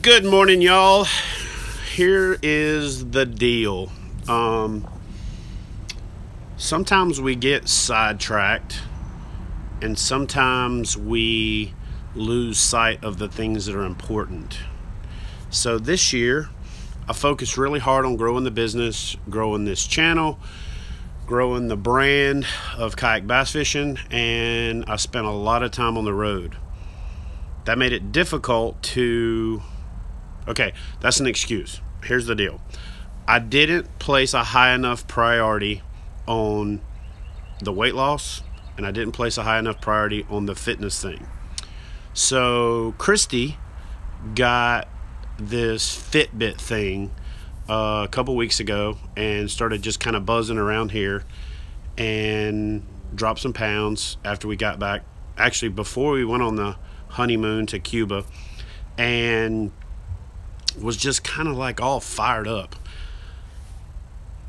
Good morning, y'all. Here is the deal. Sometimes we get sidetracked, and sometimes we lose sight of the things that are important. So this year, I focused really hard on growing the business, growing this channel, growing the brand of KayakBassFishing, and I spent a lot of time on the road. That made it difficult to... Okay, that's an excuse. Here's the deal. I didn't place a high enough priority on the weight loss, and I didn't place a high enough priority on the fitness thing. So Christy got this Fitbit thing a couple weeks ago and started just kind of buzzing around here and dropped some pounds after we got back. Actually, before we went on the honeymoon to Cuba, and was just kind of like all fired up.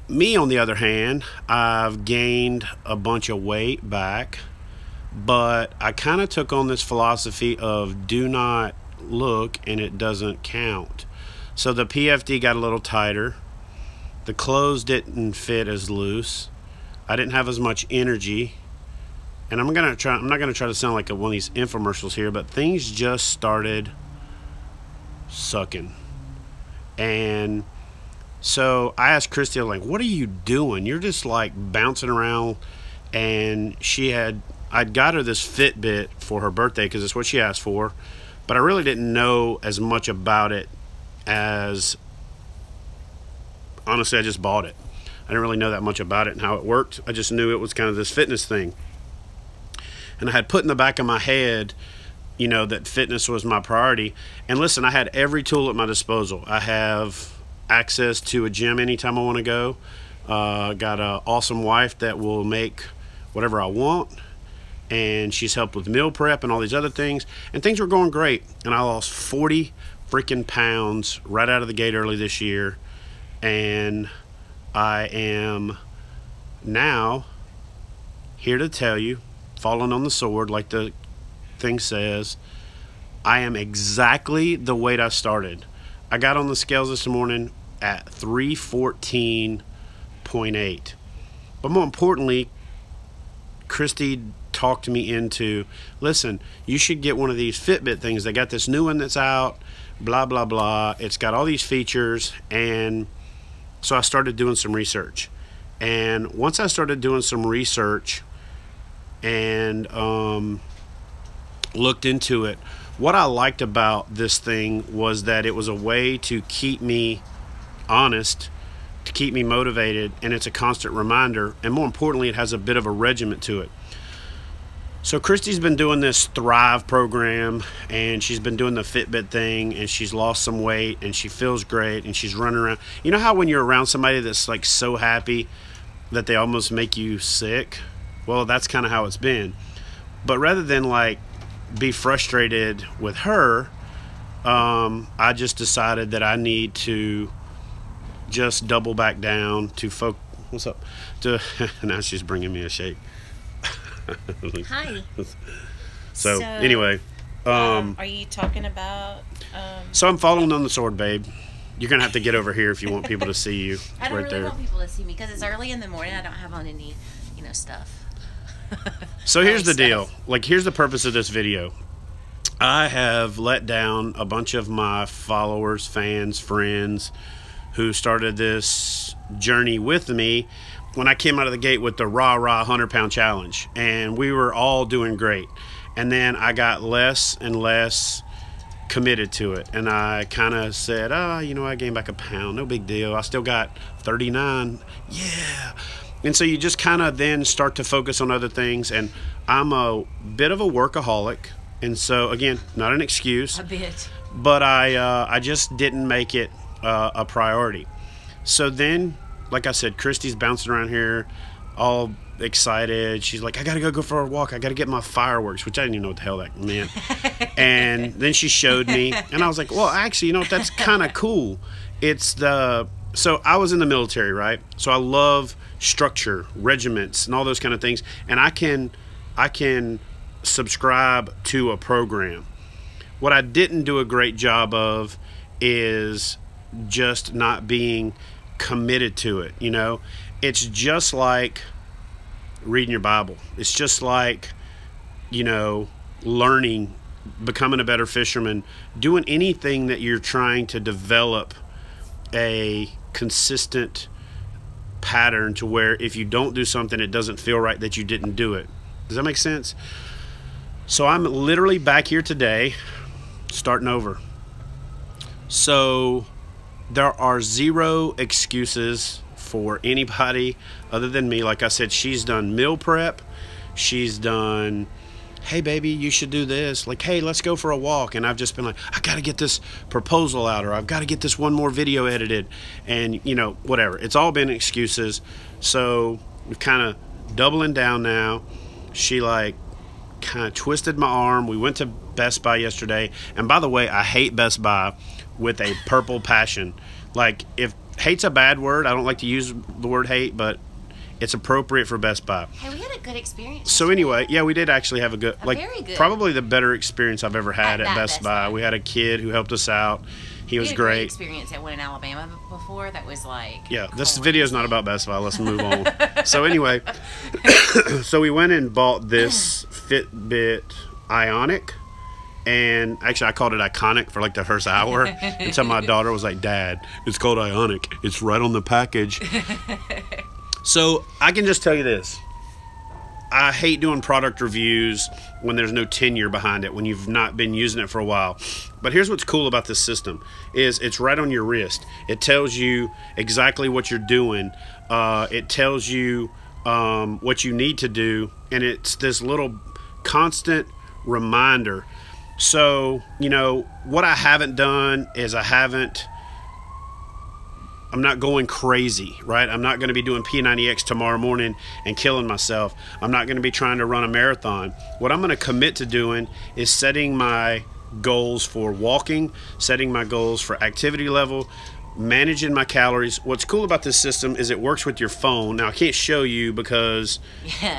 Me, on the other hand, I've gained a bunch of weight back, but I kind of took on this philosophy of do not look and it doesn't count. So the PFD got a little tighter. The clothes didn't fit as loose. I didn't have as much energy. And I'm not gonna try to sound like one of these infomercials here, but things just started sucking. And so I asked Christy, I'm like, what are you doing? You're just like bouncing around. And I'd got her this Fitbit for her birthday because it's what she asked for, but I really didn't know as much about it as, honestly, I just bought it. I didn't really know that much about it and how it worked. I just knew it was kind of this fitness thing. And I had put in the back of my head, you know, that fitness was my priority. And listen, I had every tool at my disposal. I have access to a gym anytime I want to go. Got an awesome wife that will make whatever I want. And she's helped with meal prep and all these other things. And things were going great. And I lost 40 freaking pounds right out of the gate early this year. And I am now here to tell you, falling on the sword like the thing says, I am exactly the weight I started. I got on the scales this morning at 314.8. But more importantly, Christy talked me into, listen, you should get one of these Fitbit things. They got this new one that's out, blah, blah, blah. It's got all these features. And so I started doing some research. And once I started doing some research and looked into it, what I liked about this thing was that it was a way to keep me honest, to keep me motivated, and it's a constant reminder, and more importantly, it has a bit of a regiment to it. So Christy's been doing this Thrive program, and she's been doing the Fitbit thing, and she's lost some weight, and she feels great, and she's running around. You know how when you're around somebody that's like so happy that they almost make you sick? Well, that's kind of how it's been. But rather than like be frustrated with her, I just decided that I need to just double back down to what's up? Now she's bringing me a shake. Hi. So anyway, are you talking about? So I'm following on the sword, babe. You're gonna have to get over here if you want people to see you. I don't right really there. want people to see me because it's early in the morning. I don't have on any, stuff. So here's the deal. Like, here's the purpose of this video. I have let down a bunch of my followers, fans, friends who started this journey with me when I came out of the gate with the rah 100-pound challenge, and we were all doing great. And then I got less and less committed to it, and I kind of said, I gained back a pound, no big deal. I still got 39. Yeah. And so you just kind of then start to focus on other things, and I'm a bit of a workaholic, and so again, not an excuse, A bit. but I just didn't make it a priority. So then, like I said, Christy's bouncing around here all excited. She's like, I gotta go for a walk, I gotta get my fireworks, which I didn't even know what the hell that meant. And then she showed me, and I was like, well, actually, that's kind of cool. So I was in the military, right? So I love structure, regiments, and all those kind of things. And I can subscribe to a program. What I didn't do a great job of is just not being committed to it. You know, it's just like reading your Bible. It's just like, you know, learning, becoming a better fisherman, doing anything that you're trying to develop a consistent pattern to where if you don't do something, it doesn't feel right that you didn't do it. Does that make sense? So I'm literally back here today, starting over. So there are zero excuses for anybody other than me. Like I said, she's done meal prep. She's done, hey baby, you should do this. Like, hey, let's go for a walk. And I've just been like, I got to get this proposal out, or I've got to get this one more video edited. And, you know, whatever. It's all been excuses. So we're kind of doubling down now. She like kind of twisted my arm. We went to Best Buy yesterday. And by the way, I hate Best Buy with a purple passion. Like, if hate's a bad word, I don't like to use the word hate, but it's appropriate for Best Buy. Hey, we had a good experience. So anyway, yeah, we did actually have a good, very good. probably the better experience I've ever had at Best Buy. We had a kid who helped us out. He was great. great. Experience at one in Alabama before that was like. Yeah, this video is not about Best Buy. Let's move on. So anyway, so we went and bought this Fitbit Ionic. And actually, I called it Iconic for like the first hour until my daughter was like, Dad, it's called Ionic. It's right on the package. So I can just tell you this. I hate doing product reviews when there's no tenure behind it, when you've not been using it for a while. But here's what's cool about this system is it's right on your wrist. It tells you exactly what you're doing. It tells you what you need to do. And it's this little constant reminder. So, you know, what I haven't done is I'm not going crazy, right? I'm not going to be doing P90X tomorrow morning and killing myself. I'm not going to be trying to run a marathon. What I'm going to commit to doing is setting my goals for walking, setting my goals for activity level, managing my calories. What's cool about this system is it works with your phone. Now, I can't show you because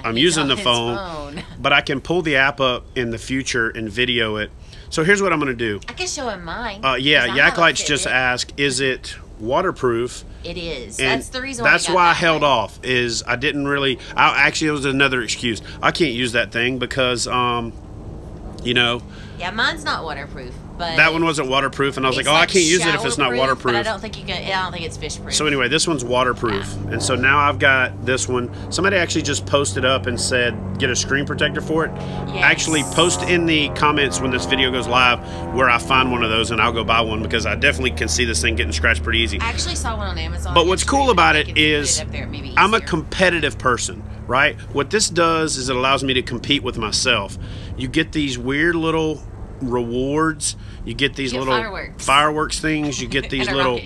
I'm using the phone, but I can pull the app up in the future and video it. So here's what I'm going to do. I can show him mine. Yeah, Yaklights just asked, is it waterproof? It is. And that's the reason that's why I held one. off. Is I didn't really. Actually, it was another excuse. I can't use that thing because, you know. Yeah, mine's not waterproof. But that one wasn't waterproof, and I was like, oh, I can't use it if it's not waterproof. But I don't think you can. I don't think it's fish proof. So anyway, this one's waterproof, and so now I've got this one. Somebody actually just posted up and said, get a screen protector for it. Yes. Actually, post in the comments when this video goes live where I find one of those, and I'll go buy one because I definitely can see this thing getting scratched pretty easy. I actually saw one on Amazon. But what's cool about it is there, I'm a competitive person, right? What this does is it allows me to compete with myself. You get these weird little rewards. You get these little fireworks things. You get these little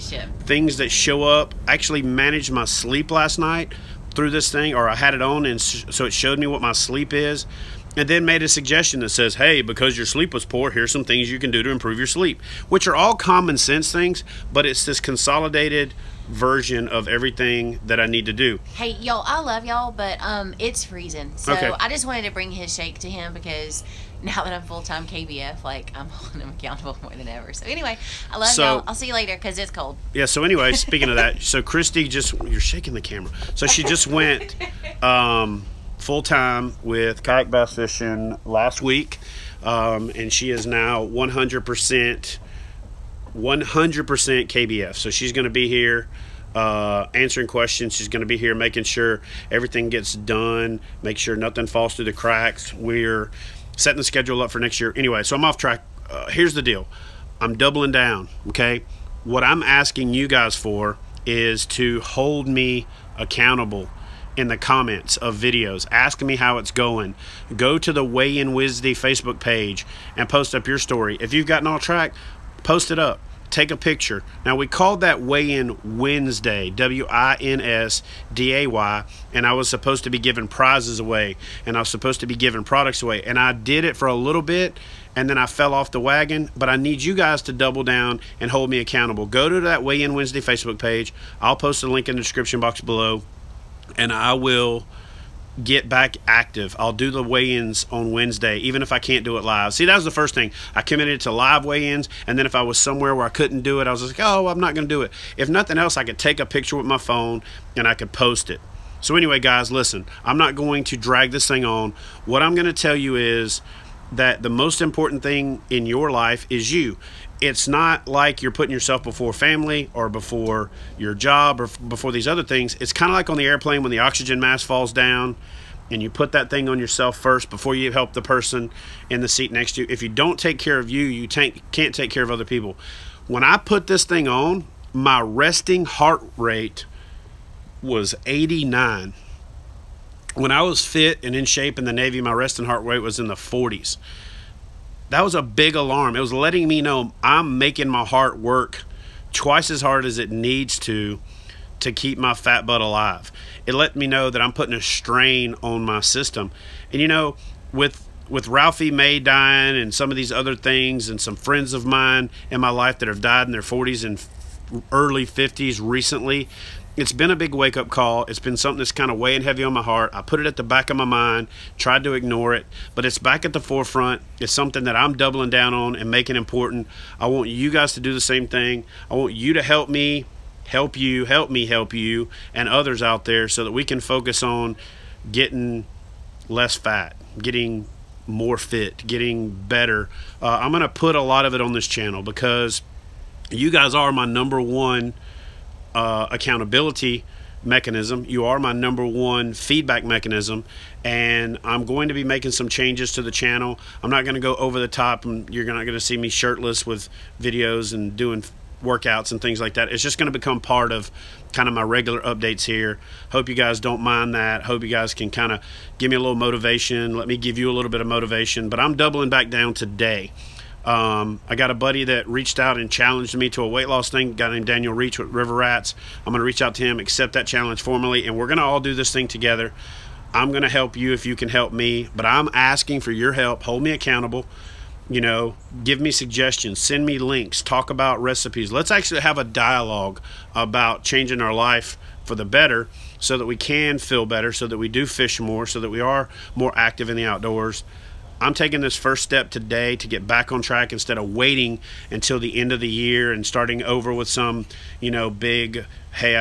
things that show up. I actually managed my sleep last night through this thing, or I had it on, and so it showed me what my sleep is, and then made a suggestion that says, hey, because your sleep was poor, here's some things you can do to improve your sleep, which are all common sense things, but it's this consolidated version of everything that I need to do. Hey, y'all, I love y'all, but it's freezing. So okay. I just wanted to bring his shake to him because now that I'm full-time KBF, like, I'm holding him accountable more than ever. So anyway, I love y'all. I'll see you later because it's cold. Yeah, so anyway, speaking of that, so Christy you're shaking the camera. So she just went full-time with KayakBassFishing last week, and she is now 100% KBF. So she's going to be here answering questions. She's going to be here making sure everything gets done, make sure nothing falls through the cracks. We're setting the schedule up for next year. Anyway, so I'm off track. Here's the deal. I'm doubling down, okay? What I'm asking you guys for is to hold me accountable in the comments of videos. Ask me how it's going. Go to the Weigh In Wisdy Facebook page and post up your story. If you've gotten off track, post it up. Take a picture. Now, we called that Weigh-In Wednesday, W-I-N-S-D-A-Y, and I was supposed to be giving prizes away, and I was supposed to be giving products away, and I did it for a little bit, and then I fell off the wagon, but I need you guys to double down and hold me accountable. Go to that Weigh-In Wednesday Facebook page. I'll post a link in the description box below, and I will get back active. I'll do the weigh-ins on Wednesday, even if I can't do it live. See, that was the first thing. I committed to live weigh-ins, and then if I was somewhere where I couldn't do it, I was like, oh, I'm not going to do it. If nothing else, I could take a picture with my phone, and I could post it. So anyway, guys, listen, I'm not going to drag this thing on. What I'm going to tell you is that the most important thing in your life is you. It's not like you're putting yourself before family or before your job or before these other things. It's kind of like on the airplane when the oxygen mask falls down and you put that thing on yourself first before you help the person in the seat next to you. If you don't take care of you, you can't take care of other people. When I put this thing on, my resting heart rate was 89. When I was fit and in shape in the Navy, my resting heart rate was in the 40s. That was a big alarm. It was letting me know I'm making my heart work twice as hard as it needs to keep my fat butt alive. It let me know that I'm putting a strain on my system. And you know, with Ralphie May dying and some of these other things and some friends of mine in my life that have died in their 40s and early 50s recently, it's been a big wake-up call. It's been something that's kind of weighing heavy on my heart. I put it at the back of my mind, tried to ignore it, but it's back at the forefront. It's something that I'm doubling down on and making important. I want you guys to do the same thing. I want you to help me, help you, help me, help you, and others out there so that we can focus on getting less fat, getting more fit, getting better. I'm going to put a lot of it on this channel because you guys are my number one accountability mechanism. You are my number one feedback mechanism, and I'm going to be making some changes to the channel. I'm not going to go over the top, and you're not going to see me shirtless with videos and doing workouts and things like that. It's just going to become part of kind of my regular updates here. Hope you guys don't mind that. Hope you guys can kind of give me a little motivation. Let me give you a little bit of motivation, but I'm doubling back down today. I got a buddy that reached out and challenged me to a weight loss thing, a guy named Daniel Reach with River Rats. I'm going to reach out to him, accept that challenge formally, and we're going to all do this thing together. I'm going to help you if you can help me, but I'm asking for your help. Hold me accountable. You know, give me suggestions, send me links, talk about recipes. Let's actually have a dialogue about changing our life for the better so that we can feel better, so that we do fish more, so that we are more active in the outdoors. I'm taking this first step today to get back on track instead of waiting until the end of the year and starting over with some, you know, big, hey,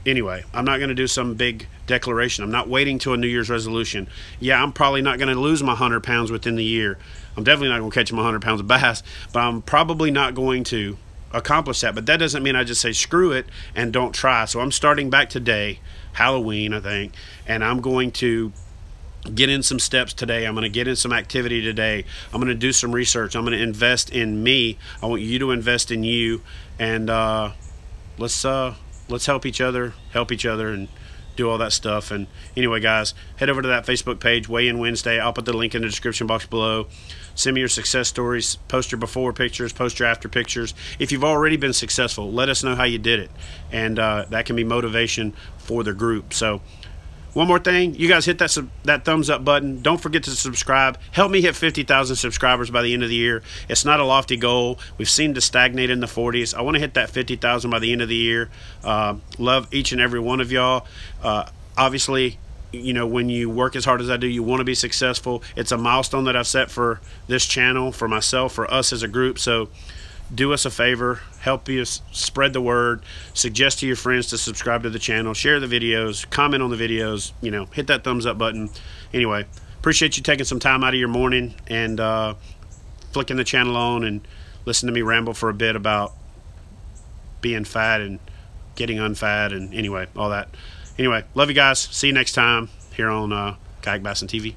anyway, I'm not going to do some big declaration. I'm not waiting till a New Year's resolution. Yeah, I'm probably not going to lose my 100 pounds within the year. I'm definitely not going to catch my 100 pounds of bass, but I'm probably not going to accomplish that. But that doesn't mean I just say screw it and don't try. So I'm starting back today, Halloween, I think, and I'm going to get in some steps today. I'm going to get in some activity today. I'm going to do some research. I'm going to invest in me. I want you to invest in you, and let's help each other, and do all that stuff. And anyway, guys, head over to that Facebook page, Weigh In Wednesday. I'll put the link in the description box below. Send me your success stories. Post your before pictures, post your after pictures. If you've already been successful, let us know how you did it, and that can be motivation for the group. So one more thing, you guys hit that thumbs up button. Don't forget to subscribe. Help me hit 50,000 subscribers by the end of the year. It's not a lofty goal. We've seemed to stagnate in the 40s. I want to hit that 50,000 by the end of the year. Love each and every one of y'all. Obviously, you know, when you work as hard as I do, you want to be successful. It's a milestone that I've set for this channel, for myself, for us as a group. So do us a favor, help us spread the word, suggest to your friends to subscribe to the channel, share the videos, comment on the videos, you know, hit that thumbs up button. Anyway, appreciate you taking some time out of your morning and flicking the channel on and listen to me ramble for a bit about being fat and getting unfat and anyway, all that. Anyway, love you guys. See you next time here on Kayak Bass and TV.